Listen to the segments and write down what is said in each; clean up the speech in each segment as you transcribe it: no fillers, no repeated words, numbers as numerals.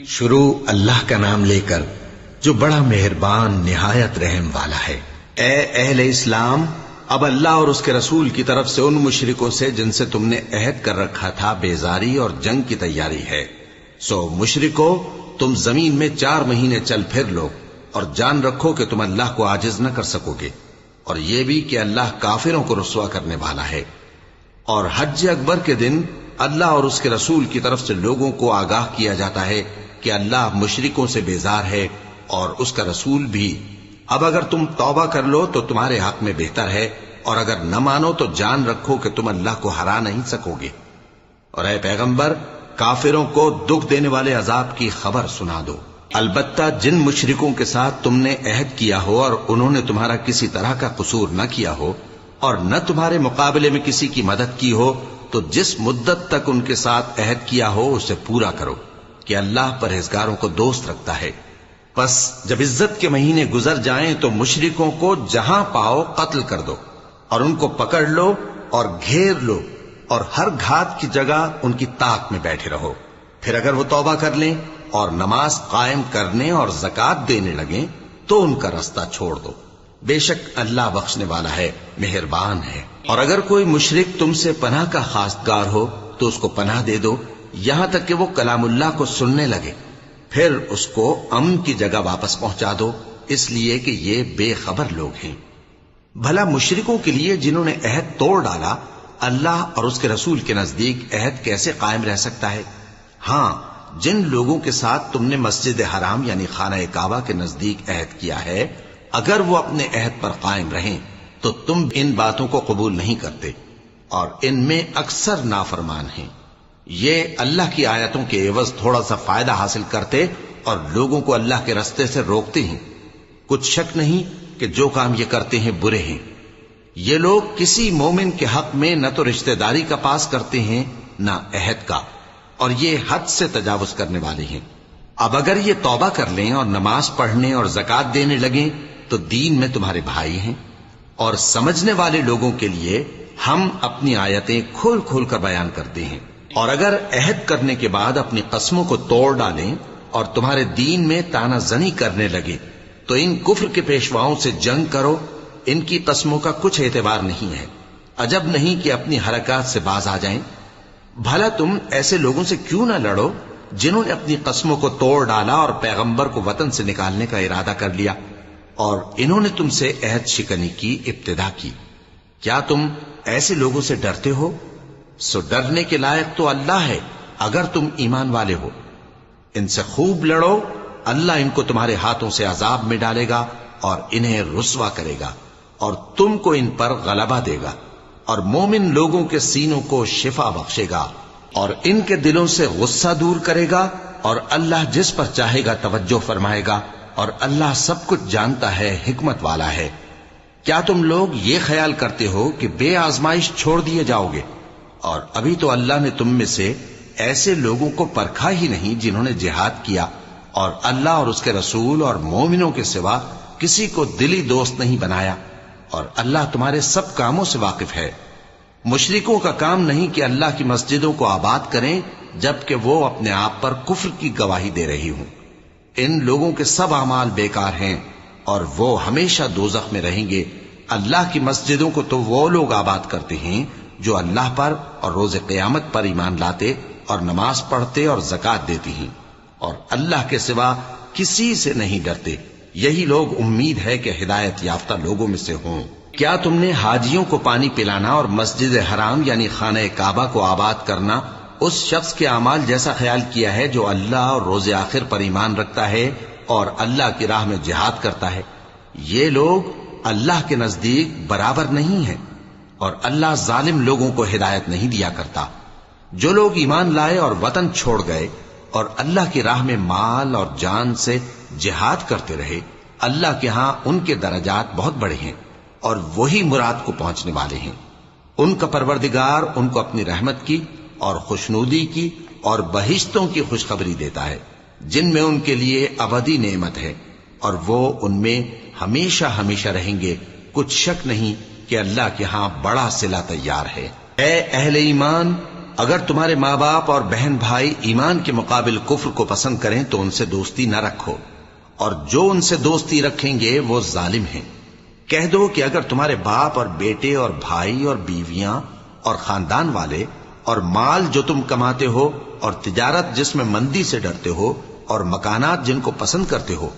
شروع اللہ کا نام لے کر جو بڑا مہربان نہایت رحم والا ہے۔ اے اہل اسلام، اب اللہ اور اس کے رسول کی طرف سے ان مشرکوں سے جن سے تم نے عہد کر رکھا تھا بیزاری اور جنگ کی تیاری ہے۔ سو مشرکو، تم زمین میں 4 مہینے چل پھر لو اور جان رکھو کہ تم اللہ کو عاجز نہ کر سکو گے، اور یہ بھی کہ اللہ کافروں کو رسوا کرنے والا ہے۔ اور حج اکبر کے دن اللہ اور اس کے رسول کی طرف سے لوگوں کو آگاہ کیا جاتا ہے کہ اللہ مشرکوں سے بیزار ہے اور اس کا رسول بھی۔ اب اگر تم توبہ کر لو تو تمہارے حق میں بہتر ہے، اور اگر نہ مانو تو جان رکھو کہ تم اللہ کو ہرا نہیں سکو گے۔ اور اے پیغمبر، کافروں کو دکھ دینے والے عذاب کی خبر سنا دو۔ البتہ جن مشرکوں کے ساتھ تم نے عہد کیا ہو اور انہوں نے تمہارا کسی طرح کا قصور نہ کیا ہو اور نہ تمہارے مقابلے میں کسی کی مدد کی ہو، تو جس مدت تک ان کے ساتھ عہد کیا ہو اسے پورا کرو کہ اللہ پرہیزگاروں کو دوست رکھتا ہے۔ پس جب عزت کے مہینے گزر جائیں تو مشرکوں کو جہاں پاؤ قتل کر دو، اور ان کو پکڑ لو اور گھیر لو، اور ہر گھات کی جگہ ان کی طاق میں بیٹھے رہو۔ پھر اگر وہ توبہ کر لیں اور نماز قائم کرنے اور زکوٰۃ دینے لگیں تو ان کا رستہ چھوڑ دو، بے شک اللہ بخشنے والا ہے، مہربان ہے۔ اور اگر کوئی مشرک تم سے پناہ کا خواستگار ہو تو اس کو پناہ دے دو، یہاں تک کہ وہ کلام اللہ کو سننے لگے، پھر اس کو امن کی جگہ واپس پہنچا دو، اس لیے کہ یہ بے خبر لوگ ہیں۔ بھلا مشرکوں کے لیے جنہوں نے عہد توڑ ڈالا، اللہ اور اس کے رسول کے نزدیک عہد کیسے قائم رہ سکتا ہے؟ ہاں، جن لوگوں کے ساتھ تم نے مسجد حرام یعنی خانہ کعبہ کے نزدیک عہد کیا ہے، اگر وہ اپنے عہد پر قائم رہیں تو تم ان باتوں کو قبول نہیں کرتے، اور ان میں اکثر نافرمان ہیں۔ یہ اللہ کی آیتوں کے عوض تھوڑا سا فائدہ حاصل کرتے اور لوگوں کو اللہ کے رستے سے روکتے ہیں۔ کچھ شک نہیں کہ جو کام یہ کرتے ہیں برے ہیں۔ یہ لوگ کسی مومن کے حق میں نہ تو رشتہ داری کا پاس کرتے ہیں نہ عہد کا، اور یہ حد سے تجاوز کرنے والے ہیں۔ اب اگر یہ توبہ کر لیں اور نماز پڑھنے اور زکوٰۃ دینے لگیں تو دین میں تمہارے بھائی ہیں، اور سمجھنے والے لوگوں کے لیے ہم اپنی آیتیں کھول کھول کر بیان کرتے ہیں۔ اور اگر عہد کرنے کے بعد اپنی قسموں کو توڑ ڈالیں اور تمہارے دین میں تانا زنی کرنے لگے تو ان کفر کے پیشواؤں سے جنگ کرو، ان کی قسموں کا کچھ اعتبار نہیں ہے، عجب نہیں کہ اپنی حرکات سے باز آ جائیں۔ بھلا تم ایسے لوگوں سے کیوں نہ لڑو جنہوں نے اپنی قسموں کو توڑ ڈالا اور پیغمبر کو وطن سے نکالنے کا ارادہ کر لیا، اور انہوں نے تم سے عہد شکنی کی ابتدا کی۔ کیا تم ایسے لوگوں سے ڈرتے ہو؟ سو ڈرنے کے لائق تو اللہ ہے اگر تم ایمان والے ہو۔ ان سے خوب لڑو، اللہ ان کو تمہارے ہاتھوں سے عذاب میں ڈالے گا اور انہیں رسوا کرے گا، اور تم کو ان پر غلبہ دے گا، اور مومن لوگوں کے سینوں کو شفا بخشے گا، اور ان کے دلوں سے غصہ دور کرے گا، اور اللہ جس پر چاہے گا توجہ فرمائے گا، اور اللہ سب کچھ جانتا ہے، حکمت والا ہے۔ کیا تم لوگ یہ خیال کرتے ہو کہ بے آزمائش چھوڑ دیے جاؤ گے؟ اور ابھی تو اللہ نے تم میں سے ایسے لوگوں کو پرکھا ہی نہیں جنہوں نے جہاد کیا، اور اللہ اور اس کے رسول اور مومنوں کے سوا کسی کو دلی دوست نہیں بنایا، اور اللہ تمہارے سب کاموں سے واقف ہے۔ مشرکوں کا کام نہیں کہ اللہ کی مسجدوں کو آباد کریں جبکہ وہ اپنے آپ پر کفر کی گواہی دے رہی ہوں۔ ان لوگوں کے سب اعمال بیکار ہیں اور وہ ہمیشہ دوزخ میں رہیں گے۔ اللہ کی مسجدوں کو تو وہ لوگ آباد کرتے ہیں جو اللہ پر اور روز قیامت پر ایمان لاتے اور نماز پڑھتے اور زکوٰۃ دیتی ہیں، اور اللہ کے سوا کسی سے نہیں ڈرتے۔ یہی لوگ امید ہے کہ ہدایت یافتہ لوگوں میں سے ہوں۔ کیا تم نے حاجیوں کو پانی پلانا اور مسجد حرام یعنی خانہ کعبہ کو آباد کرنا اس شخص کے اعمال جیسا خیال کیا ہے جو اللہ اور روز آخر پر ایمان رکھتا ہے اور اللہ کی راہ میں جہاد کرتا ہے؟ یہ لوگ اللہ کے نزدیک برابر نہیں ہیں، اور اللہ ظالم لوگوں کو ہدایت نہیں دیا کرتا۔ جو لوگ ایمان لائے اور وطن چھوڑ گئے اور اللہ کی راہ میں مال اور جان سے جہاد کرتے رہے، اللہ کے ہاں ان کے درجات بہت بڑے ہیں، اور وہی مراد کو پہنچنے والے ہیں۔ ان کا پروردگار ان کو اپنی رحمت کی اور خوشنودی کی اور بہشتوں کی خوشخبری دیتا ہے جن میں ان کے لیے ابدی نعمت ہے، اور وہ ان میں ہمیشہ ہمیشہ رہیں گے۔ کچھ شک نہیں کہ اللہ کے ہاں بڑا صلہ تیار ہے۔ اے اہل ایمان، اگر تمہارے ماں باپ اور بہن بھائی ایمان کے مقابل کفر کو پسند کریں تو ان سے دوستی نہ رکھو، اور جو ان سے دوستی رکھیں گے وہ ظالم ہیں۔ کہہ دو کہ اگر تمہارے باپ اور بیٹے اور بھائی اور بیویاں اور خاندان والے اور مال جو تم کماتے ہو اور تجارت جس میں مندی سے ڈرتے ہو اور مکانات جن کو پسند کرتے ہو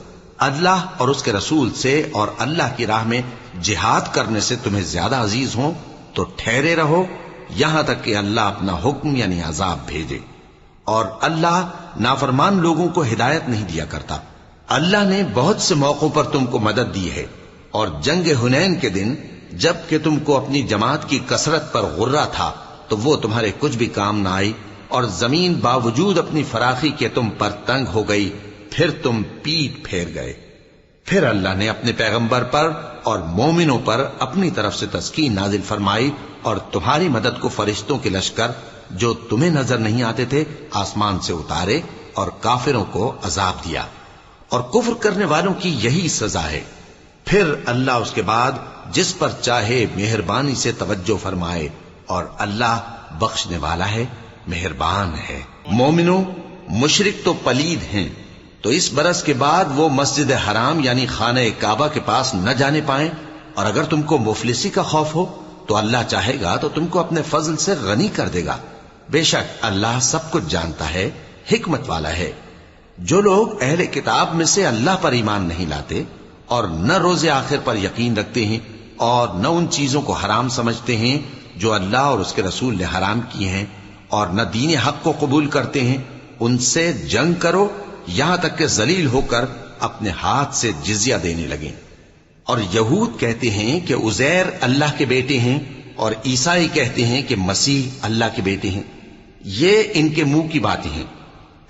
اللہ اور اس کے رسول سے اور اللہ کی راہ میں جہاد کرنے سے تمہیں زیادہ عزیز ہوں تو ٹھہرے رہو یہاں تک کہ اللہ اپنا حکم یعنی عذاب بھیجے، اور اللہ نافرمان لوگوں کو ہدایت نہیں دیا کرتا۔ اللہ نے بہت سے موقعوں پر تم کو مدد دی ہے، اور جنگ حنین کے دن جب کہ تم کو اپنی جماعت کی کثرت پر غرہ تھا تو وہ تمہارے کچھ بھی کام نہ آئی، اور زمین باوجود اپنی فراخی کے تم پر تنگ ہو گئی، پھر تم پیٹ پھیر گئے۔ پھر اللہ نے اپنے پیغمبر پر اور مومنوں پر اپنی طرف سے تسکین نازل فرمائی، اور تمہاری مدد کو فرشتوں کے لشکر جو تمہیں نظر نہیں آتے تھے آسمان سے اتارے، اور کافروں کو عذاب دیا، اور کفر کرنے والوں کی یہی سزا ہے۔ پھر اللہ اس کے بعد جس پر چاہے مہربانی سے توجہ فرمائے، اور اللہ بخشنے والا ہے، مہربان ہے۔ مومنوں، مشرک تو پلید ہیں، تو اس برس کے بعد وہ مسجد حرام یعنی خانہ کعبہ کے پاس نہ جانے پائیں، اور اگر تم کو مفلسی کا خوف ہو تو اللہ چاہے گا تو تم کو اپنے فضل سے غنی کر دے گا، بے شک اللہ سب کچھ جانتا ہے، حکمت والا ہے۔ جو لوگ اہل کتاب میں سے اللہ پر ایمان نہیں لاتے اور نہ روز آخر پر یقین رکھتے ہیں اور نہ ان چیزوں کو حرام سمجھتے ہیں جو اللہ اور اس کے رسول نے حرام کیے ہیں، اور نہ دین حق کو قبول کرتے ہیں، ان سے جنگ کرو یہاں تک کہ ذلیل ہو کر اپنے ہاتھ سے جزیہ دینے لگیں۔ اور یہود کہتے ہیں کہ عزیر اللہ کے بیٹے ہیں، اور عیسائی کہتے ہیں کہ مسیح اللہ کے بیٹے ہیں۔ یہ ان کے منہ کی باتیں ہیں،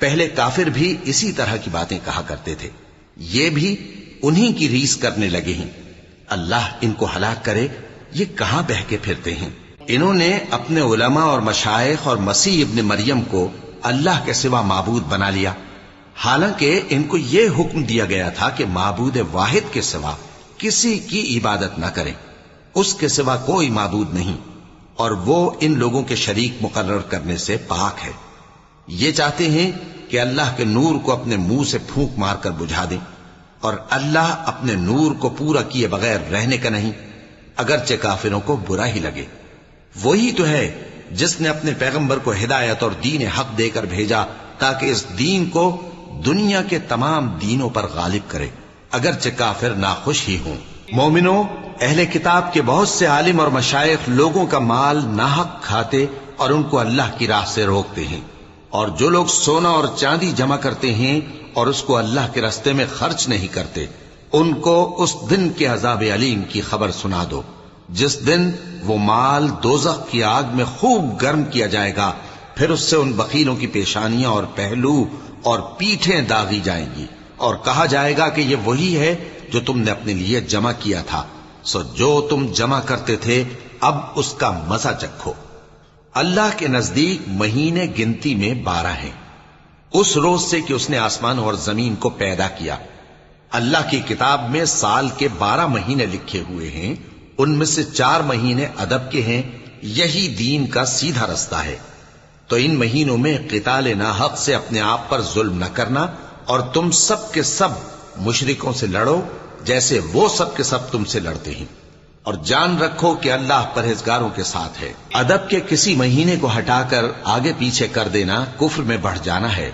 پہلے کافر بھی اسی طرح کی باتیں کہا کرتے تھے، یہ بھی انہی کی ریس کرنے لگے ہیں۔ اللہ ان کو ہلاک کرے، یہ کہاں بہہ کے پھرتے ہیں۔ انہوں نے اپنے علماء اور مشائخ اور مسیح ابن مریم کو اللہ کے سوا معبود بنا لیا، حالانکہ ان کو یہ حکم دیا گیا تھا کہ معبود واحد کے سوا کسی کی عبادت نہ کریں، اس کے سوا کوئی معبود نہیں، اور وہ ان لوگوں کے شریک مقرر کرنے سے پاک ہے۔ یہ چاہتے ہیں کہ اللہ کے نور کو اپنے منہ سے پھونک مار کر بجھا دیں، اور اللہ اپنے نور کو پورا کیے بغیر رہنے کا نہیں، اگرچہ کافروں کو برا ہی لگے۔ وہی تو ہے جس نے اپنے پیغمبر کو ہدایت اور دین حق دے کر بھیجا تاکہ اس دین کو دنیا کے تمام دینوں پر غالب کرے، اگرچہ کافر ناخوش ہی ہوں۔ مومنوں، اہل کتاب کے بہت سے عالم اور مشائخ لوگوں کا مال ناحق کھاتے اور ان کو اللہ کی راہ سے روکتے ہیں، اور جو لوگ سونا اور چاندی جمع کرتے ہیں اور اس کو اللہ کے راستے میں خرچ نہیں کرتے، ان کو اس دن کے عذاب علیم کی خبر سنا دو، جس دن وہ مال دوزخ کی آگ میں خوب گرم کیا جائے گا، پھر اس سے ان بخیلوں کی پیشانیاں اور پہلو اور پیٹھیں داغی جائیں گی، اور کہا جائے گا کہ یہ وہی ہے جو تم نے اپنے لیے جمع کیا تھا، سو جو تم جمع کرتے تھے اب اس کا مزہ چکھو۔ اللہ کے نزدیک مہینے گنتی میں 12 ہیں، اس روز سے کہ اس نے آسمان اور زمین کو پیدا کیا۔ اللہ کی کتاب میں سال کے 12 مہینے لکھے ہوئے ہیں، ان میں سے 4 مہینے ادب کے ہیں، یہی دین کا سیدھا رستہ ہے۔ تو ان مہینوں میں قتال ناحق سے اپنے آپ پر ظلم نہ کرنا، اور تم سب کے سب مشرکوں سے لڑو جیسے وہ سب کے سب تم سے لڑتے ہیں، اور جان رکھو کہ اللہ پرہیزگاروں کے ساتھ ہے۔ ادب کے کسی مہینے کو ہٹا کر آگے پیچھے کر دینا کفر میں بڑھ جانا ہے،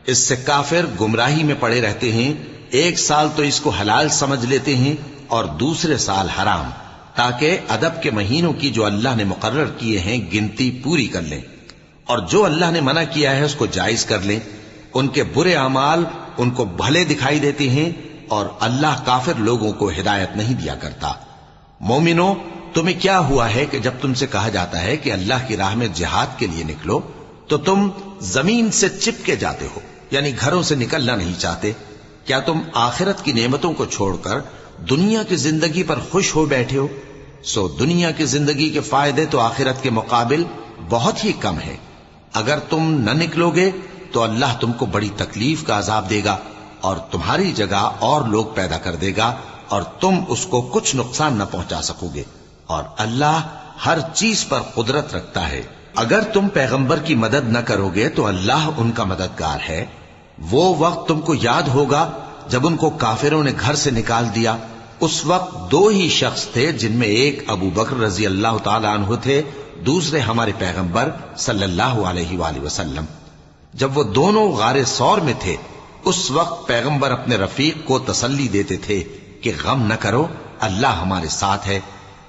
اس سے کافر گمراہی میں پڑے رہتے ہیں۔ ایک سال تو اس کو حلال سمجھ لیتے ہیں اور دوسرے سال حرام، تاکہ ادب کے مہینوں کی جو اللہ نے مقرر کیے ہیں گنتی پوری کر لیں، اور جو اللہ نے منع کیا ہے اس کو جائز کر لیں۔ ان کے برے اعمال ان کو بھلے دکھائی دیتے ہیں، اور اللہ کافر لوگوں کو ہدایت نہیں دیا کرتا۔ مومنوں، تمہیں کیا ہوا ہے کہ جب تم سے کہا جاتا ہے کہ اللہ کی راہ میں جہاد کے لیے نکلو تو تم زمین سے چپکے جاتے ہو، یعنی گھروں سے نکلنا نہیں چاہتے؟ کیا تم آخرت کی نعمتوں کو چھوڑ کر دنیا کی زندگی پر خوش ہو بیٹھے ہو؟ سو دنیا کی زندگی کے فائدے تو آخرت کے مقابل بہت ہی کم ہے۔ اگر تم نہ نکلو گے تو اللہ تم کو بڑی تکلیف کا عذاب دے گا، اور تمہاری جگہ اور لوگ پیدا کر دے گا، اور تم اس کو کچھ نقصان نہ پہنچا سکو گے، اور اللہ ہر چیز پر قدرت رکھتا ہے۔ اگر تم پیغمبر کی مدد نہ کرو گے تو اللہ ان کا مددگار ہے۔ وہ وقت تم کو یاد ہوگا جب ان کو کافروں نے گھر سے نکال دیا۔ اس وقت دو ہی شخص تھے، جن میں ایک ابو بکر رضی اللہ تعالی عنہ تھے، دوسرے ہمارے پیغمبر صلی اللہ علیہ وآلہ وسلم۔ جب وہ دونوں غار ثور میں تھے، اس وقت پیغمبر اپنے رفیق کو تسلی دیتے تھے کہ غم نہ کرو، اللہ ہمارے ساتھ ہے۔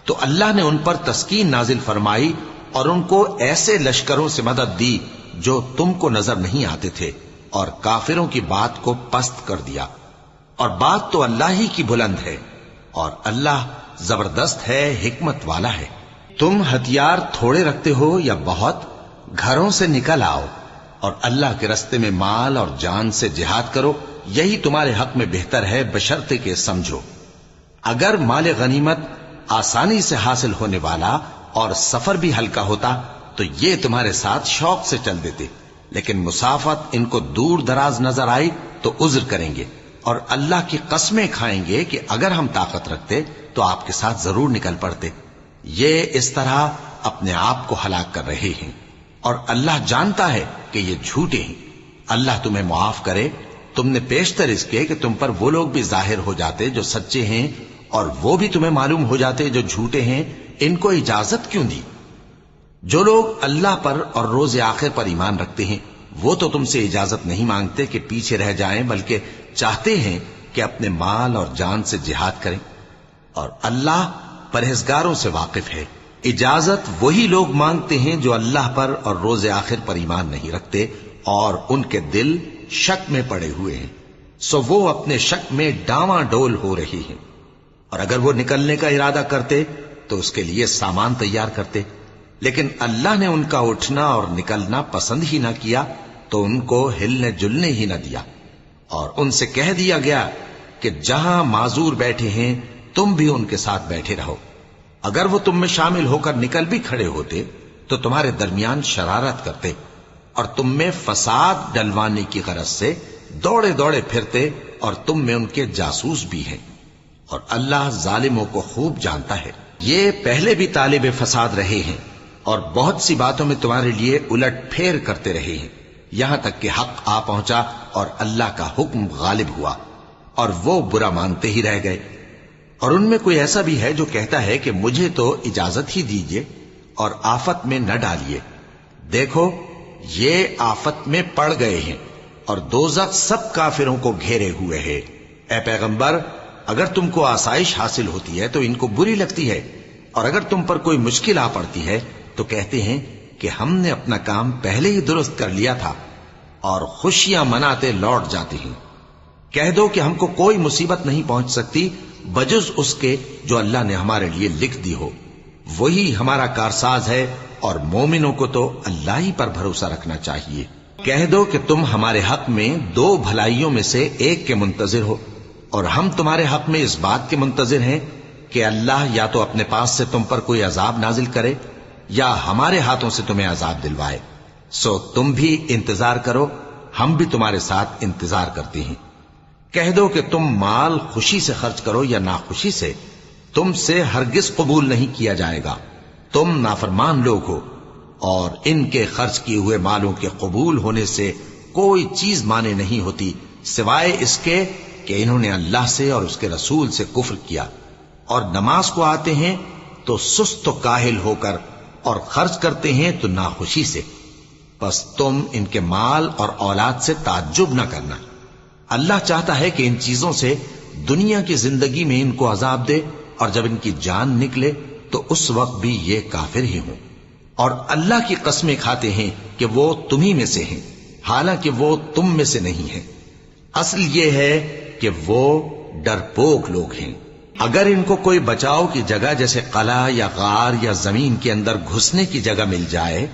تو اللہ نے ان پر تسکین نازل فرمائی اور ان کو ایسے لشکروں سے مدد دی جو تم کو نظر نہیں آتے تھے، اور کافروں کی بات کو پست کر دیا۔ اور بات تو اللہ ہی کی بلند ہے، اور اللہ زبردست ہے، حکمت والا ہے۔ تم ہتھیار تھوڑے رکھتے ہو یا بہت، گھروں سے نکل آؤ اور اللہ کے رستے میں مال اور جان سے جہاد کرو، یہی تمہارے حق میں بہتر ہے، بشرطے کہ سمجھو۔ اگر مال غنیمت آسانی سے حاصل ہونے والا اور سفر بھی ہلکا ہوتا تو یہ تمہارے ساتھ شوق سے چل دیتے، لیکن مسافت ان کو دور دراز نظر آئی تو عذر کریں گے، اور اللہ کی قسمیں کھائیں گے کہ اگر ہم طاقت رکھتے تو آپ کے ساتھ ضرور نکل پڑتے۔ یہ اس طرح اپنے آپ کو ہلاک کر رہے ہیں، اور اللہ جانتا ہے کہ یہ جھوٹے ہیں۔ اللہ تمہیں معاف کرے۔ تم نے پیشتر اس کے کہ تم پر وہ لوگ بھی ظاہر ہو جاتے جو سچے ہیں، اور وہ بھی تمہیں معلوم ہو جاتے جو جھوٹے ہیں۔ ان کو اجازت کیوں دی؟ جو لوگ اللہ پر اور روز آخر پر ایمان رکھتے ہیں وہ تو تم سے اجازت نہیں مانگتے کہ پیچھے رہ جائیں، بلکہ چاہتے ہیں کہ اپنے مال اور جان سے جہاد کریں، اور اللہ پرہیزگاروں سے واقف ہے۔ اجازت وہی لوگ مانگتے ہیں جو اللہ پر اور روز آخر پر ایمان نہیں رکھتے اور ان کے دل شک میں پڑے ہوئے ہیں، سو وہ اپنے شک میں ڈاواں ڈول ہو رہی ہیں۔ اور اگر وہ نکلنے کا ارادہ کرتے تو اس کے لیے سامان تیار کرتے، لیکن اللہ نے ان کا اٹھنا اور نکلنا پسند ہی نہ کیا تو ان کو ہلنے جلنے ہی نہ دیا، اور ان سے کہہ دیا گیا کہ جہاں معذور بیٹھے ہیں تم بھی ان کے ساتھ بیٹھے رہو۔ اگر وہ تم میں شامل ہو کر نکل بھی کھڑے ہوتے تو تمہارے درمیان شرارت کرتے اور تم میں فساد ڈلوانے کی غرض سے دوڑے دوڑے پھرتے، اور تم میں ان کے جاسوس بھی ہیں، اور اللہ ظالموں کو خوب جانتا ہے۔ یہ پہلے بھی طالب فساد رہے ہیں اور بہت سی باتوں میں تمہارے لیے الٹ پھیر کرتے رہے ہیں، یہاں تک کہ حق آ پہنچا اور اللہ کا حکم غالب ہوا، اور وہ برا مانتے ہی رہ گئے۔ اور ان میں کوئی ایسا بھی ہے جو کہتا ہے کہ مجھے تو اجازت ہی دیجئے اور آفت میں نہ ڈالیے۔ دیکھو یہ آفت میں پڑ گئے ہیں، اور دوزخ سب کافروں کو گھیرے ہوئے ہے۔ اے پیغمبر، اگر تم کو آسائش حاصل ہوتی ہے تو ان کو بری لگتی ہے، اور اگر تم پر کوئی مشکل آ پڑتی ہے تو کہتے ہیں کہ ہم نے اپنا کام پہلے ہی درست کر لیا تھا، اور خوشیاں مناتے لوٹ جاتے ہیں۔ کہہ دو کہ ہم کو کوئی مصیبت نہیں پہنچ سکتی بجز اس کے جو اللہ نے ہمارے لیے لکھ دی ہو، وہی ہمارا کارساز ہے، اور مومنوں کو تو اللہ ہی پر بھروسہ رکھنا چاہیے۔ کہہ دو کہ تم ہمارے حق میں دو بھلائیوں میں سے ایک کے منتظر ہو، اور ہم تمہارے حق میں اس بات کے منتظر ہیں کہ اللہ یا تو اپنے پاس سے تم پر کوئی عذاب نازل کرے یا ہمارے ہاتھوں سے تمہیں عذاب دلوائے، سو تم بھی انتظار کرو، ہم بھی تمہارے ساتھ انتظار کرتے ہیں۔ کہہ دو کہ تم مال خوشی سے خرچ کرو یا ناخوشی سے، تم سے ہرگز قبول نہیں کیا جائے گا، تم نافرمان لوگ ہو، اور ان کے خرچ کیے ہوئے مالوں کے قبول ہونے سے کوئی چیز مانے نہیں ہوتی سوائے اس کے کہ انہوں نے اللہ سے اور اس کے رسول سے کفر کیا، اور نماز کو آتے ہیں تو سست و کاہل ہو کر، اور خرچ کرتے ہیں تو ناخوشی سے۔ بس تم ان کے مال اور اولاد سے تعجب نہ کرنا، اللہ چاہتا ہے کہ ان چیزوں سے دنیا کی زندگی میں ان کو عذاب دے، اور جب ان کی جان نکلے تو اس وقت بھی یہ کافر ہی ہوں، اور اللہ کی قسمیں کھاتے ہیں کہ وہ تمہیں میں سے ہیں، حالانکہ وہ تم میں سے نہیں ہیں۔ اصل یہ ہے کہ وہ ڈرپوک لوگ ہیں۔ اگر ان کو کوئی بچاؤ کی جگہ جیسے قلعہ یا غار یا زمین کے اندر گھسنے کی جگہ مل جائے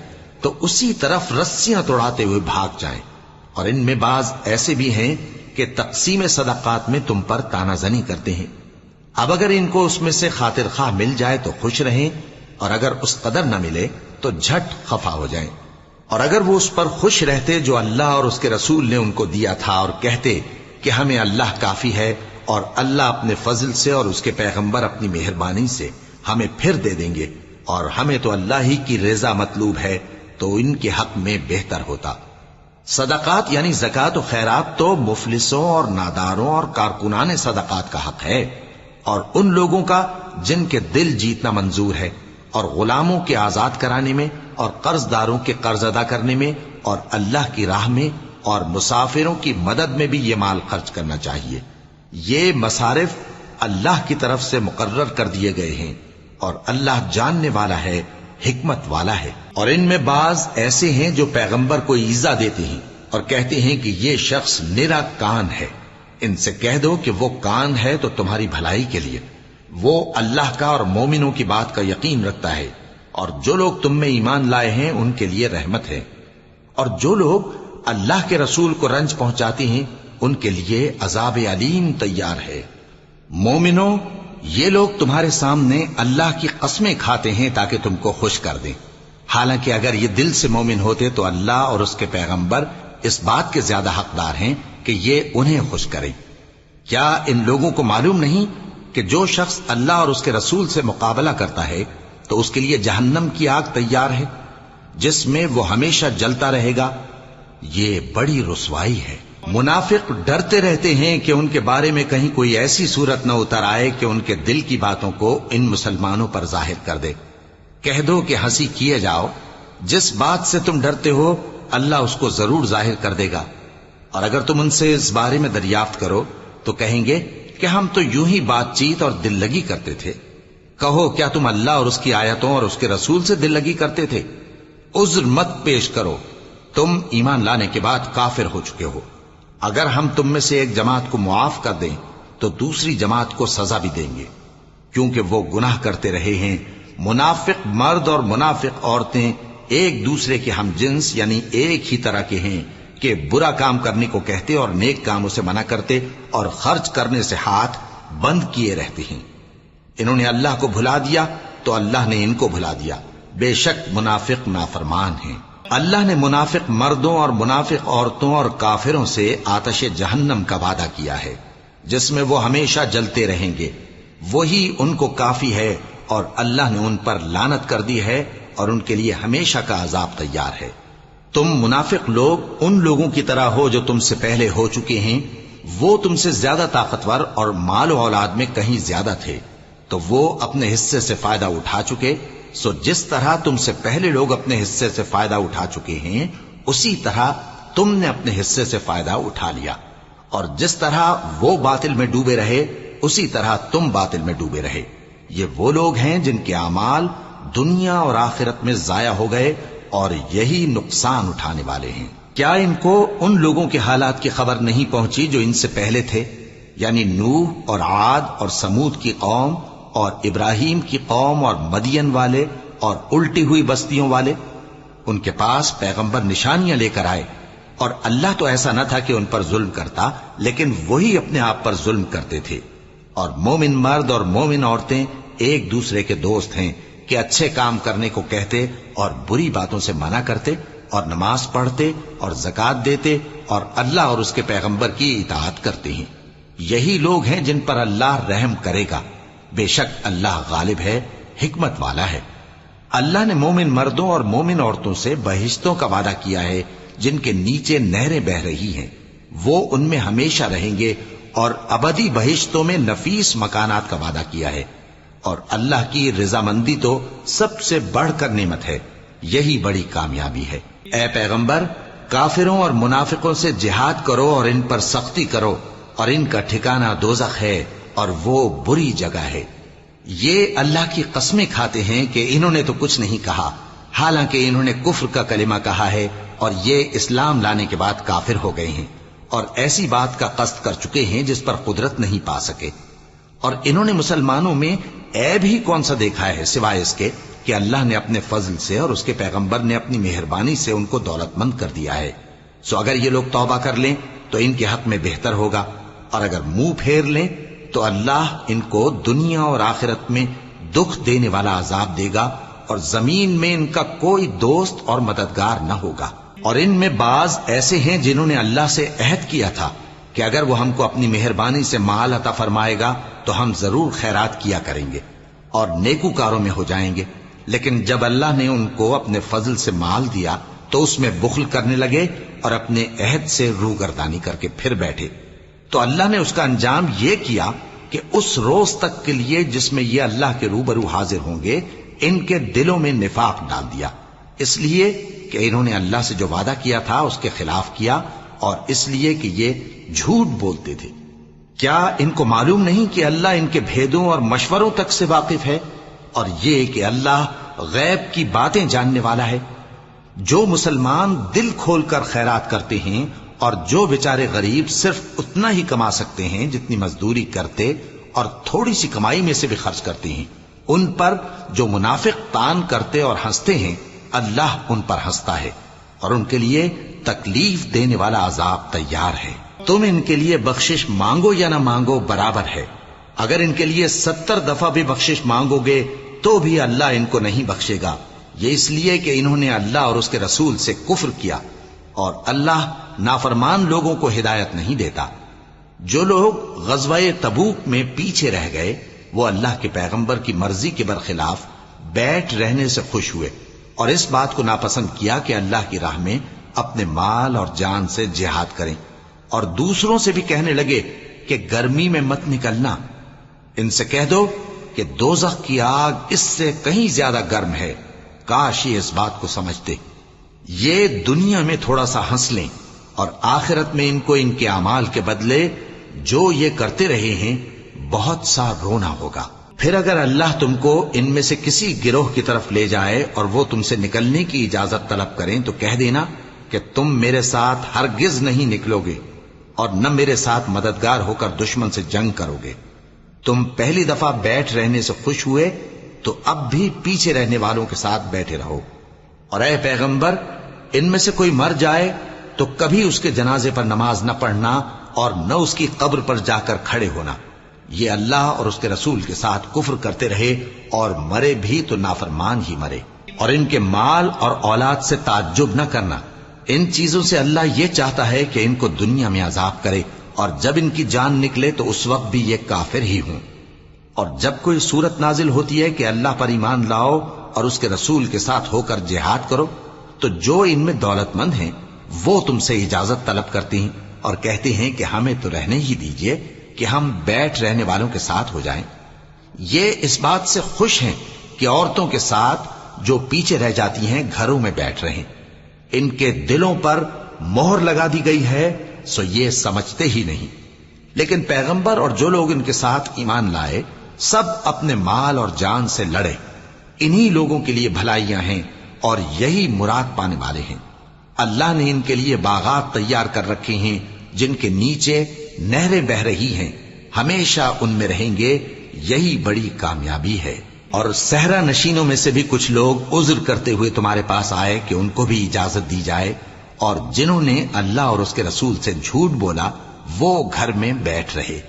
تو اسی طرف رسیاں توڑاتے ہوئے بھاگ جائیں، اور ان میں بعض ایسے بھی ہیں کہ تقسیم صدقات میں تم پر تانا زنی کرتے ہیں۔ اب اگر ان کو اس میں سے خاطر خواہ مل جائے تو خوش رہیں، اور اگر اس قدر نہ ملے تو جھٹ خفا ہو جائیں۔ اور اگر وہ اس پر خوش رہتے جو اللہ اور اس کے رسول نے ان کو دیا تھا، اور کہتے کہ ہمیں اللہ کافی ہے، اور اللہ اپنے فضل سے اور اس کے پیغمبر اپنی مہربانی سے ہمیں پھر دے دیں گے، اور ہمیں تو اللہ ہی کی رضا مطلوب ہے، تو ان کے حق میں بہتر ہوتا۔ صدقات یعنی زکات و خیرات تو مفلسوں اور ناداروں اور کارکنان صدقات کا حق ہے، اور ان لوگوں کا جن کے دل جیتنا منظور ہے، اور غلاموں کے آزاد کرانے میں، اور قرض داروں کے قرض ادا کرنے میں، اور اللہ کی راہ میں اور مسافروں کی مدد میں بھی یہ مال خرچ کرنا چاہیے۔ یہ مصارف اللہ کی طرف سے مقرر کر دیے گئے ہیں، اور اللہ جاننے والا ہے، حکمت والا ہے۔ اور ان میں بعض ایسے ہیں جو پیغمبر کو ایذا دیتے ہیں اور کہتے ہیں کہ یہ شخص نرا کان ہے۔ ان سے کہہ دو کہ وہ کان ہے تو تمہاری بھلائی کے لیے، وہ اللہ کا اور مومنوں کی بات کا یقین رکھتا ہے، اور جو لوگ تم میں ایمان لائے ہیں ان کے لیے رحمت ہے، اور جو لوگ اللہ کے رسول کو رنج پہنچاتے ہیں ان کے لیے عذاب علیم تیار ہے۔ مومنوں، یہ لوگ تمہارے سامنے اللہ کی قسمیں کھاتے ہیں تاکہ تم کو خوش کر دیں، حالانکہ اگر یہ دل سے مومن ہوتے تو اللہ اور اس کے پیغمبر اس بات کے زیادہ حقدار ہیں کہ یہ انہیں خوش کریں۔ کیا ان لوگوں کو معلوم نہیں کہ جو شخص اللہ اور اس کے رسول سے مقابلہ کرتا ہے تو اس کے لیے جہنم کی آگ تیار ہے جس میں وہ ہمیشہ جلتا رہے گا؟ یہ بڑی رسوائی ہے۔ منافق ڈرتے رہتے ہیں کہ ان کے بارے میں کہیں کوئی ایسی صورت نہ اتر آئے کہ ان کے دل کی باتوں کو ان مسلمانوں پر ظاہر کر دے۔ کہہ دو کہ ہنسی کیے جاؤ، جس بات سے تم ڈرتے ہو اللہ اس کو ضرور ظاہر کر دے گا، اور اگر تم ان سے اس بارے میں دریافت کرو تو کہیں گے کہ ہم تو یوں ہی بات چیت اور دل لگی کرتے تھے۔ کہو کیا تم اللہ اور اس کی آیتوں اور اس کے رسول سے دل لگی کرتے تھے؟ عذر مت پیش کرو، تم ایمان لانے کے بعد کافر ہو چکے ہو۔ اگر ہم تم میں سے ایک جماعت کو معاف کر دیں تو دوسری جماعت کو سزا بھی دیں گے، کیونکہ وہ گناہ کرتے رہے ہیں۔ منافق مرد اور منافق عورتیں ایک دوسرے کے ہم جنس یعنی ایک ہی طرح کے ہیں کہ برا کام کرنے کو کہتے اور نیک کاموں سے منع کرتے اور خرچ کرنے سے ہاتھ بند کیے رہتے ہیں۔ انہوں نے اللہ کو بھلا دیا تو اللہ نے ان کو بھلا دیا، بے شک منافق نافرمان ہیں۔ اللہ نے منافق مردوں اور منافق عورتوں اور کافروں سے آتش جہنم کا وعدہ کیا ہے جس میں وہ ہمیشہ جلتے رہیں گے، وہی ان کو کافی ہے، اور اللہ نے ان پر لعنت کر دی ہے اور ان کے لیے ہمیشہ کا عذاب تیار ہے۔ تم منافق لوگ ان لوگوں کی طرح ہو جو تم سے پہلے ہو چکے ہیں، وہ تم سے زیادہ طاقتور اور مال و اولاد میں کہیں زیادہ تھے، تو وہ اپنے حصے سے فائدہ اٹھا چکے، سو جس طرح تم سے پہلے لوگ اپنے حصے سے فائدہ اٹھا چکے ہیں اسی طرح تم نے اپنے حصے سے فائدہ اٹھا لیا، اور جس طرح وہ باطل میں ڈوبے رہے اسی طرح تم باطل میں ڈوبے رہے۔ یہ وہ لوگ ہیں جن کے اعمال دنیا اور آخرت میں ضائع ہو گئے اور یہی نقصان اٹھانے والے ہیں۔ کیا ان کو ان لوگوں کے حالات کی خبر نہیں پہنچی جو ان سے پہلے تھے، یعنی نوح اور عاد اور سمود کی قوم اور ابراہیم کی قوم اور مدین والے اور الٹی ہوئی بستیوں والے؟ ان کے پاس پیغمبر نشانیاں لے کر آئے، اور اللہ تو ایسا نہ تھا کہ ان پر ظلم کرتا، لیکن وہی اپنے آپ پر ظلم کرتے تھے۔ اور مومن مرد اور مومن عورتیں ایک دوسرے کے دوست ہیں کہ اچھے کام کرنے کو کہتے اور بری باتوں سے منع کرتے، اور نماز پڑھتے اور زکوٰۃ دیتے اور اللہ اور اس کے پیغمبر کی اطاعت کرتے ہیں۔ یہی لوگ ہیں جن پر اللہ رحم کرے گا، بے شک اللہ غالب ہے، حکمت والا ہے۔ اللہ نے مومن مردوں اور مومن عورتوں سے بہشتوں کا وعدہ کیا ہے جن کے نیچے نہریں بہ رہی ہیں، وہ ان میں ہمیشہ رہیں گے، اور ابدی بہشتوں میں نفیس مکانات کا وعدہ کیا ہے۔ اور اللہ کی رضامندی تو سب سے بڑھ کر نعمت ہے، یہی بڑی کامیابی ہے۔ اے پیغمبر، کافروں اور منافقوں سے جہاد کرو اور ان پر سختی کرو، اور ان کا ٹھکانہ دوزخ ہے اور وہ بری جگہ ہے۔ یہ اللہ کی قسمیں کھاتے ہیں کہ انہوں نے تو کچھ نہیں کہا، حالانکہ انہوں نے کفر کا کلمہ کہا ہے اور یہ اسلام لانے کے بعد کافر ہو گئے ہیں، اور ایسی بات کا قصد کر چکے ہیں جس پر قدرت نہیں پا سکے۔ اور انہوں نے مسلمانوں میں عیب ہی کون سا دیکھا ہے سوائے اس کے کہ اللہ نے اپنے فضل سے اور اس کے پیغمبر نے اپنی مہربانی سے ان کو دولت مند کر دیا ہے۔ سو اگر یہ لوگ توبہ کر لیں تو ان کے حق میں بہتر ہوگا، اور اگر منہ پھیر لیں تو اللہ ان کو دنیا اور آخرت میں دکھ دینے والا عذاب دے گا، اور زمین میں ان کا کوئی دوست اور مددگار نہ ہوگا۔ اور ان میں بعض ایسے ہیں جنہوں نے اللہ سے عہد کیا تھا کہ اگر وہ ہم کو اپنی مہربانی سے مال عطا فرمائے گا تو ہم ضرور خیرات کیا کریں گے اور نیکوکاروں میں ہو جائیں گے، لیکن جب اللہ نے ان کو اپنے فضل سے مال دیا تو اس میں بخل کرنے لگے اور اپنے عہد سے روگردانی کر کے پھر بیٹھے. تو اللہ نے اس کا انجام یہ کیا کہ اس روز تک کے لیے جس میں یہ اللہ کے روبرو حاضر ہوں گے ان کے دلوں میں نفاق ڈال دیا، اس لیے کہ انہوں نے اللہ سے جو وعدہ کیا تھا اس کے خلاف کیا، اور اس لیے کہ یہ جھوٹ بولتے تھے. کیا ان کو معلوم نہیں کہ اللہ ان کے بھیدوں اور مشوروں تک سے واقف ہے، اور یہ کہ اللہ غیب کی باتیں جاننے والا ہے؟ جو مسلمان دل کھول کر خیرات کرتے ہیں اور جو بیچارے غریب صرف اتنا ہی کما سکتے ہیں جتنی مزدوری کرتے اور تھوڑی سی کمائی میں سے بھی خرچ کرتے ہیں، ان پر جو منافق تان کرتے اور ہنستے ہیں اللہ ان پر ہنستا ہے اور ان کے لیے تکلیف دینے والا عذاب تیار ہے. تم ان کے لیے بخشش مانگو یا نہ مانگو برابر ہے. اگر ان کے لیے 70 دفعہ بھی بخشش مانگو گے تو بھی اللہ ان کو نہیں بخشے گا. یہ اس لیے کہ انہوں نے اللہ اور اس کے رسول سے کفر کیا، اور اللہ نافرمان لوگوں کو ہدایت نہیں دیتا. جو لوگ غزوہ تبوک میں پیچھے رہ گئے وہ اللہ کے پیغمبر کی مرضی کے برخلاف بیٹھ رہنے سے خوش ہوئے اور اس بات کو ناپسند کیا کہ اللہ کی راہ میں اپنے مال اور جان سے جہاد کریں، اور دوسروں سے بھی کہنے لگے کہ گرمی میں مت نکلنا. ان سے کہہ دو کہ دوزخ کی آگ اس سے کہیں زیادہ گرم ہے، کاش یہ اس بات کو سمجھتے. یہ دنیا میں تھوڑا سا ہنس لیں اور آخرت میں ان کو ان کے اعمال کے بدلے جو یہ کرتے رہے ہیں بہت سا رونا ہوگا. پھر اگر اللہ تم کو ان میں سے کسی گروہ کی طرف لے جائے اور وہ تم سے نکلنے کی اجازت طلب کریں تو کہہ دینا کہ تم میرے ساتھ ہرگز نہیں نکلو گے اور نہ میرے ساتھ مددگار ہو کر دشمن سے جنگ کرو گے. تم پہلی دفعہ بیٹھ رہنے سے خوش ہوئے تو اب بھی پیچھے رہنے والوں کے ساتھ بیٹھے رہو. اور اے پیغمبر، ان میں سے کوئی مر جائے تو کبھی اس کے جنازے پر نماز نہ پڑھنا اور نہ اس کی قبر پر جا کر کھڑے ہونا. یہ اللہ اور اس کے رسول کے ساتھ کفر کرتے رہے اور مرے بھی تو نافرمان ہی مرے. اور ان کے مال اور اولاد سے تعجب نہ کرنا، ان چیزوں سے اللہ یہ چاہتا ہے کہ ان کو دنیا میں عذاب کرے اور جب ان کی جان نکلے تو اس وقت بھی یہ کافر ہی ہوں. اور جب کوئی صورت نازل ہوتی ہے کہ اللہ پر ایمان لاؤ اور اس کے رسول کے ساتھ ہو کر جہاد کرو تو جو ان میں دولت مند ہیں وہ تم سے اجازت طلب کرتی ہیں اور کہتے ہیں کہ ہمیں تو رہنے ہی دیجئے کہ ہم بیٹھ رہنے والوں کے ساتھ ہو جائیں. یہ اس بات سے خوش ہیں کہ عورتوں کے ساتھ جو پیچھے رہ جاتی ہیں گھروں میں بیٹھ رہیں. ان کے دلوں پر مہر لگا دی گئی ہے سو یہ سمجھتے ہی نہیں. لیکن پیغمبر اور جو لوگ ان کے ساتھ ایمان لائے سب اپنے مال اور جان سے لڑے. انہی لوگوں کے لیے بھلائیاں ہیں اور یہی مراد پانے والے ہیں. اللہ نے ان کے لیے باغات تیار کر رکھے ہیں جن کے نیچے نہریں بہ رہی ہیں، ہمیشہ ان میں رہیں گے، یہی بڑی کامیابی ہے. اور صحرا نشینوں میں سے بھی کچھ لوگ عذر کرتے ہوئے تمہارے پاس آئے کہ ان کو بھی اجازت دی جائے، اور جنہوں نے اللہ اور اس کے رسول سے جھوٹ بولا وہ گھر میں بیٹھ رہے.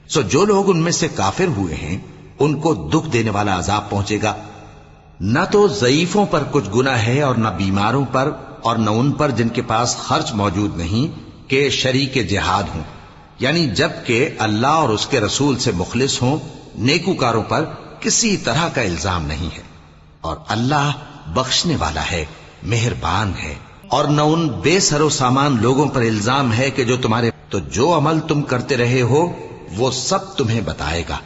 سو جو لوگ ان میں سے کافر ہوئے ہیں ان کو دکھ دینے والا عذاب پہنچے گا. نہ تو ضعیفوں پر کچھ گناہ ہے اور نہ بیماروں پر اور نہ ان پر جن کے پاس خرچ موجود نہیں کہ شریک جہاد ہوں، یعنی جب کہ اللہ اور اس کے رسول سے مخلص ہوں. نیکوکاروں پر کسی طرح کا الزام نہیں ہے اور اللہ بخشنے والا ہے، مہربان ہے. اور نہ ان بے سر و سامان لوگوں پر الزام ہے کہ جو تمہارے تو جو عمل تم کرتے رہے ہو وہ سب تمہیں بتائے گا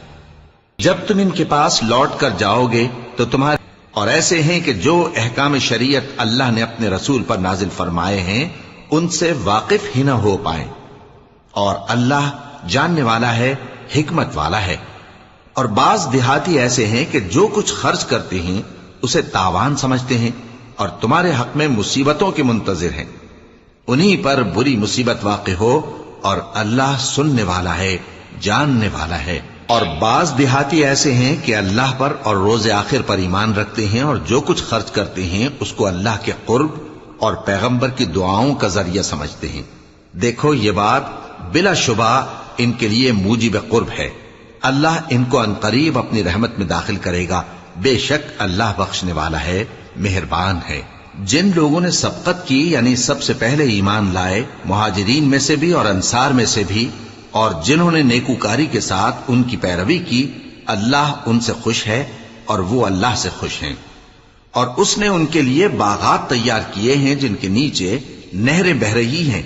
جب تم ان کے پاس لوٹ کر جاؤ گے تو تمہارے. اور ایسے ہیں کہ جو احکام شریعت اللہ نے اپنے رسول پر نازل فرمائے ہیں ان سے واقف ہی نہ ہو پائیں. اور اللہ جاننے والا ہے، حکمت والا ہے. اور بعض دیہاتی ایسے ہیں کہ جو کچھ خرچ کرتے ہیں اسے تاوان سمجھتے ہیں اور تمہارے حق میں مصیبتوں کے منتظر ہیں. انہی پر بری مصیبت واقع ہو اور اللہ سننے والا ہے، جاننے والا ہے. اور بعض دیہاتی ایسے ہیں کہ اللہ پر اور روز آخر پر ایمان رکھتے ہیں اور جو کچھ خرچ کرتے ہیں اس کو اللہ کے قرب اور پیغمبر کی دعاؤں کا ذریعہ سمجھتے ہیں. دیکھو یہ بات بلا شبہ ان کے لیے موجب قرب ہے. اللہ ان کو عنقریب اپنی رحمت میں داخل کرے گا. بے شک اللہ بخشنے والا ہے، مہربان ہے. جن لوگوں نے سبقت کی یعنی سب سے پہلے ایمان لائے، مہاجرین میں سے بھی اور انصار میں سے بھی، اور جنہوں نے نیکوکاری کے ساتھ ان کی پیروی کی، اللہ ان سے خوش ہے اور وہ اللہ سے خوش ہیں. اور اس نے ان کے لیے باغات تیار کیے ہیں جن کے نیچے نہریں بہ رہی ہیں،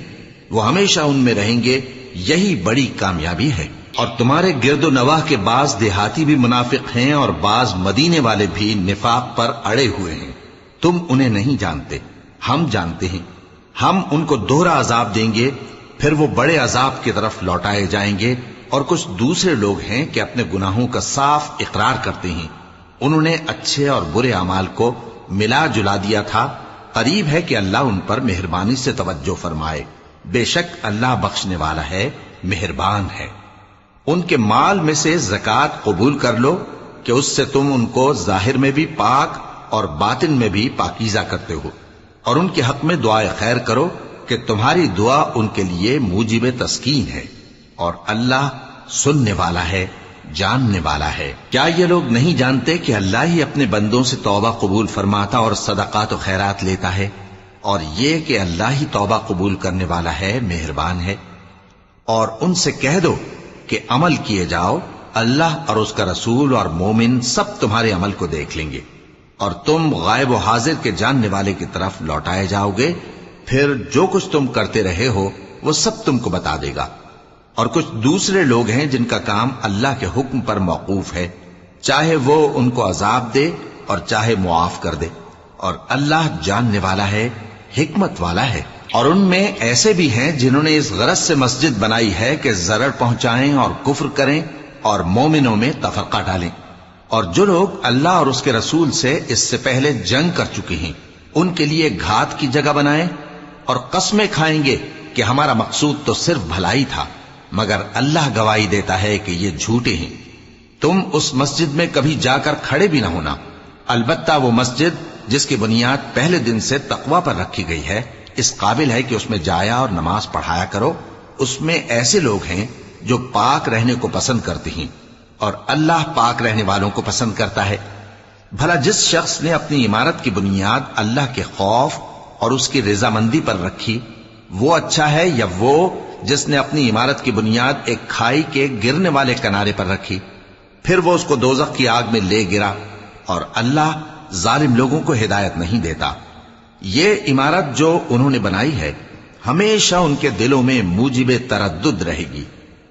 وہ ہمیشہ ان میں رہیں گے، یہی بڑی کامیابی ہے۔ اور تمہارے گرد و نواح کے بعض دیہاتی بھی منافق ہیں اور بعض مدینے والے بھی نفاق پر اڑے ہوئے ہیں، تم انہیں نہیں جانتے، ہم جانتے ہیں۔ ہم ان کو دوہرا عذاب دیں گے، پھر وہ بڑے عذاب کی طرف لوٹائے جائیں گے۔ اور کچھ دوسرے لوگ ہیں کہ اپنے گناہوں کا صاف اقرار کرتے ہیں، انہوں نے اچھے اور برے اعمال کو ملا جلا دیا تھا، قریب ہے کہ اللہ ان پر مہربانی سے توجہ فرمائے، بے شک اللہ بخشنے والا ہے، مہربان ہے۔ ان کے مال میں سے زکوٰۃ قبول کر لو کہ اس سے تم ان کو ظاہر میں بھی پاک اور باطن میں بھی پاکیزہ کرتے ہو، اور ان کے حق میں دعائے خیر کرو کہ تمہاری دعا ان کے لیے موجب تسکین ہے، اور اللہ سننے والا ہے، جاننے والا ہے۔ کیا یہ لوگ نہیں جانتے کہ اللہ ہی اپنے بندوں سے توبہ قبول فرماتا اور صدقات و خیرات لیتا ہے، اور یہ کہ اللہ ہی توبہ قبول کرنے والا ہے، مہربان ہے۔ اور ان سے کہہ دو کہ عمل کیے جاؤ، اللہ اور اس کا رسول اور مومن سب تمہارے عمل کو دیکھ لیں گے، اور تم غائب و حاضر کے جاننے والے کی طرف لوٹائے جاؤ گے، پھر جو کچھ تم کرتے رہے ہو وہ سب تم کو بتا دے گا۔ اور کچھ دوسرے لوگ ہیں جن کا کام اللہ کے حکم پر موقوف ہے، چاہے وہ ان کو عذاب دے اور چاہے معاف کر دے، اور اللہ جاننے والا ہے، حکمت والا ہے۔ اور ان میں ایسے بھی ہیں جنہوں نے اس غرض سے مسجد بنائی ہے کہ ضرر پہنچائیں اور کفر کریں اور مومنوں میں تفرقہ ڈالیں۔ اور جو لوگ اللہ اور اس کے رسول سے اس سے پہلے جنگ کر چکے ہیں، ان کے لیے گھات کی جگہ بنائیں، اور قسمیں کھائیں گے کہ ہمارا مقصود تو صرف بھلائی تھا، مگر اللہ گواہی دیتا ہے کہ یہ جھوٹے ہیں۔ تم اس مسجد میں کبھی جا کر کھڑے بھی نہ ہونا، البتہ وہ مسجد جس کی بنیاد پہلے دن سے تقوی پر رکھی گئی ہے، اس قابل ہے کہ اس میں جایا اور نماز پڑھایا کرو۔ اس میں ایسے لوگ ہیں جو پاک رہنے کو پسند کرتے ہیں، اور اللہ پاک رہنے والوں کو پسند کرتا ہے۔ بھلا جس شخص نے اپنی عمارت کی بنیاد اللہ کے خوف اور اس کی رضامندی پر رکھی، وہ اچھا ہے یا وہ جس نے اپنی عمارت کی بنیاد ایک کھائی کے گرنے والے کنارے پر رکھی، پھر وہ اس کو دوزخ کی آگ میں لے گرا، اور اللہ ظالم لوگوں کو ہدایت نہیں دیتا۔ یہ عمارت جو انہوں نے بنائی ہے ہمیشہ ان کے دلوں میں موجب تردد رہے گی،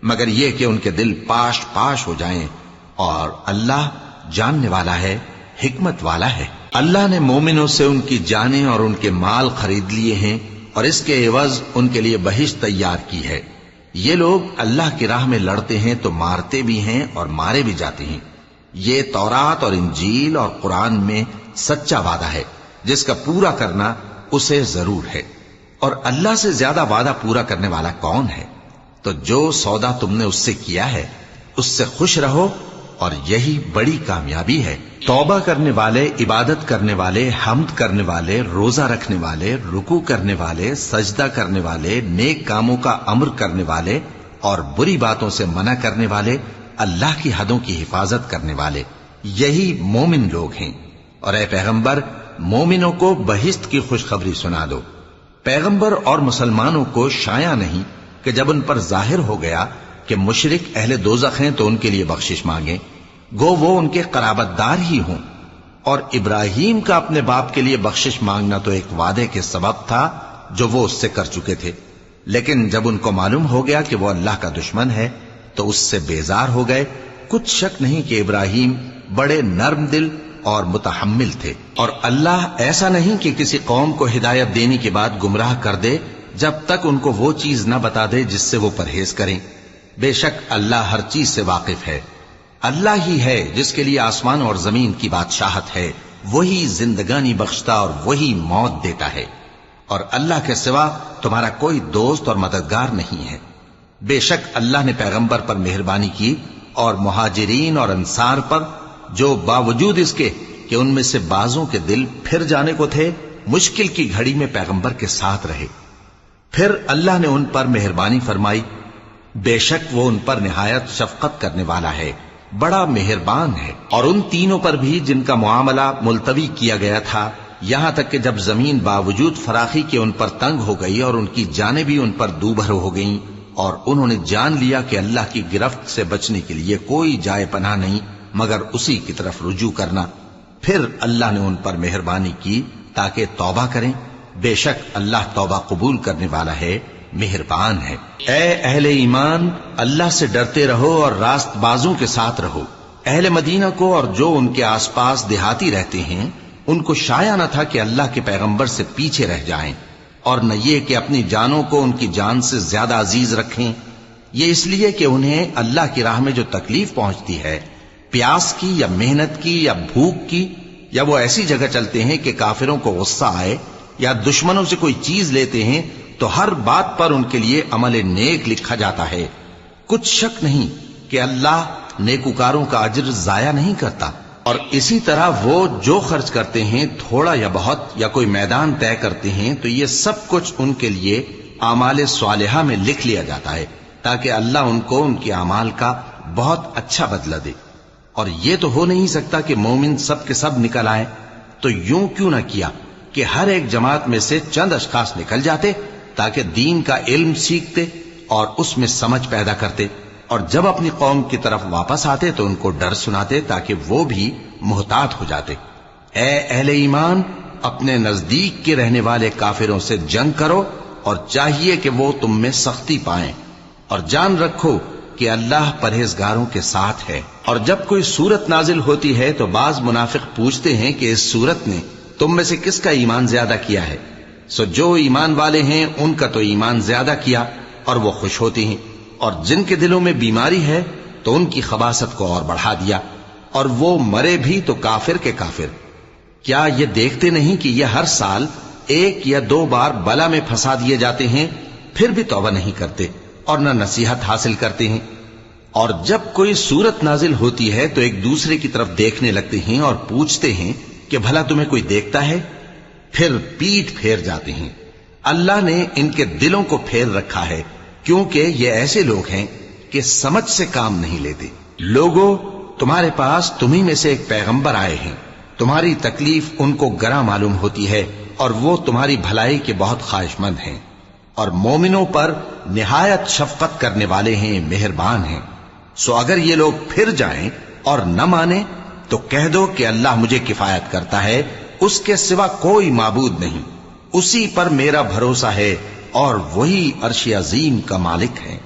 مگر یہ کہ ان کے دل پاش پاش ہو جائیں، اور اللہ جاننے والا ہے، حکمت والا ہے۔ اللہ نے مومنوں سے ان کی جانیں اور ان کے مال خرید لیے ہیں، اور اس کے عوض ان کے لیے بہشت تیار کی ہے۔ یہ لوگ اللہ کی راہ میں لڑتے ہیں تو مارتے بھی ہیں اور مارے بھی جاتے ہیں۔ یہ تورات اور انجیل اور قرآن میں سچا وعدہ ہے جس کا پورا کرنا اسے ضرور ہے، اور اللہ سے زیادہ وعدہ پورا کرنے والا کون ہے؟ تو جو سودا تم نے اس سے کیا ہے اس سے خوش رہو، اور یہی بڑی کامیابی ہے۔ توبہ کرنے والے، عبادت کرنے والے، حمد کرنے والے، روزہ رکھنے والے، رکوع کرنے والے، سجدہ کرنے والے، نیک کاموں کا امر کرنے والے اور بری باتوں سے منع کرنے والے، اللہ کی حدوں کی حفاظت کرنے والے، یہی مومن لوگ ہیں۔ اور اے پیغمبر، مومنوں کو بہشت کی خوشخبری سنا دو۔ پیغمبر اور مسلمانوں کو شایع نہیں کہ جب ان پر ظاہر ہو گیا کہ مشرک اہل دوزخ ہیں تو ان کے لیے بخشش مانگیں، گو وہ ان کے قرابت دار ہی ہوں۔ اور ابراہیم کا اپنے باپ کے لیے بخشش مانگنا تو ایک وعدے کے سبب تھا جو وہ اس سے کر چکے تھے، لیکن جب ان کو معلوم ہو گیا کہ وہ اللہ کا دشمن ہے تو اس سے بیزار ہو گئے۔ کچھ شک نہیں کہ ابراہیم بڑے نرم دل اور متحمل تھے، اور اللہ ایسا نہیں کہ کسی قوم کو ہدایت دینے کے بعد گمراہ کر دے جب تک ان کو وہ چیز نہ بتا دے جس سے وہ پرہیز کریں۔ بے شک اللہ ہر چیز سے واقف ہے۔ اللہ ہی ہے جس کے لیے آسمان اور زمین کی بادشاہت ہے، وہی زندگانی بخشتا اور وہی موت دیتا ہے، اور اللہ کے سوا تمہارا کوئی دوست اور مددگار نہیں ہے۔ بے شک اللہ نے پیغمبر پر مہربانی کی اور مہاجرین اور انصار پر، جو باوجود اس کے کہ ان میں سے بعضوں کے دل پھر جانے کو تھے، مشکل کی گھڑی میں پیغمبر کے ساتھ رہے۔ پھر اللہ نے ان پر مہربانی فرمائی، بے شک وہ ان پر نہایت شفقت کرنے والا ہے، بڑا مہربان ہے۔ اور ان تینوں پر بھی جن کا معاملہ ملتوی کیا گیا تھا، یہاں تک کہ جب زمین باوجود فراخی کے ان پر تنگ ہو گئی اور ان کی جانیں بھی ان پر دوبھر ہو گئیں، اور انہوں نے جان لیا کہ اللہ کی گرفت سے بچنے کے لیے کوئی جائے پناہ نہیں مگر اسی کی طرف رجوع کرنا، پھر اللہ نے ان پر مہربانی کی تاکہ توبہ کریں، بے شک اللہ توبہ قبول کرنے والا ہے، مہربان ہے۔ اے اہل ایمان، اللہ سے ڈرتے رہو اور راست بازوں کے ساتھ رہو۔ اہل مدینہ کو اور جو ان کے آس پاس دیہاتی رہتے ہیں ان کو شایع نہ تھا کہ اللہ کے پیغمبر سے پیچھے رہ جائیں، اور نہ یہ کہ اپنی جانوں کو ان کی جان سے زیادہ عزیز رکھیں۔ یہ اس لیے کہ انہیں اللہ کی راہ میں جو تکلیف پہنچتی ہے، پیاس کی یا محنت کی یا بھوک کی، یا وہ ایسی جگہ چلتے ہیں کہ کافروں کو غصہ آئے یا دشمنوں سے کوئی چیز لیتے ہیں، تو ہر بات پر ان کے لیے عمل نیک لکھا جاتا ہے۔ کچھ شک نہیں کہ اللہ نیکوکاروں کا اجر ضائع نہیں کرتا۔ اور اسی طرح وہ جو خرچ کرتے ہیں، تھوڑا یا بہت، یا کوئی میدان طے کرتے ہیں، تو یہ سب کچھ ان کے لیے اعمال صالحہ میں لکھ لیا جاتا ہے، تاکہ اللہ ان کو ان کے اعمال کا بہت اچھا بدلہ دے۔ اور یہ تو ہو نہیں سکتا کہ مومن سب کے سب نکل آئیں، تو یوں کیوں نہ کیا کہ ہر ایک جماعت میں سے چند اشخاص نکل جاتے تاکہ دین کا علم سیکھتے اور اس میں سمجھ پیدا کرتے، اور جب اپنی قوم کی طرف واپس آتے تو ان کو ڈر سناتے تاکہ وہ بھی محتاط ہو جاتے۔ اے اہل ایمان، اپنے نزدیک کے رہنے والے کافروں سے جنگ کرو، اور چاہیے کہ وہ تم میں سختی پائیں، اور جان رکھو کہ اللہ پرہیزگاروں کے ساتھ ہے۔ اور جب کوئی سورت نازل ہوتی ہے تو بعض منافق پوچھتے ہیں کہ اس سورت نے تم میں سے کس کا ایمان زیادہ کیا ہے؟ سو جو ایمان والے ہیں ان کا تو ایمان زیادہ کیا اور وہ خوش ہوتے ہیں، اور جن کے دلوں میں بیماری ہے تو ان کی خباثت کو اور بڑھا دیا، اور وہ مرے بھی تو کافر کے کافر۔ کیا یہ دیکھتے نہیں کہ یہ ہر سال ایک یا دو بار بلا میں پھنسا دیے جاتے ہیں، پھر بھی توبہ نہیں کرتے اور نہ نصیحت حاصل کرتے ہیں؟ اور جب کوئی سورت نازل ہوتی ہے تو ایک دوسرے کی طرف دیکھنے لگتے ہیں اور پوچھتے ہیں کہ بھلا تمہیں کوئی دیکھتا ہے؟ پھر پیٹھ پھیر جاتے ہیں۔ اللہ نے ان کے دلوں کو پھیر رکھا ہے، کیونکہ یہ ایسے لوگ ہیں کہ سمجھ سے کام نہیں لیتے۔ لوگو، تمہارے پاس تمہیں میں سے ایک پیغمبر آئے ہیں، تمہاری تکلیف ان کو گراں معلوم ہوتی ہے اور وہ تمہاری بھلائی کے بہت خواہش مند ہیں، اور مومنوں پر نہایت شفقت کرنے والے ہیں، مہربان ہیں۔ سو اگر یہ لوگ پھر جائیں اور نہ مانیں تو کہہ دو کہ اللہ مجھے کفایت کرتا ہے، اس کے سوا کوئی معبود نہیں، اسی پر میرا بھروسہ ہے اور وہی عرش عظیم کا مالک ہے۔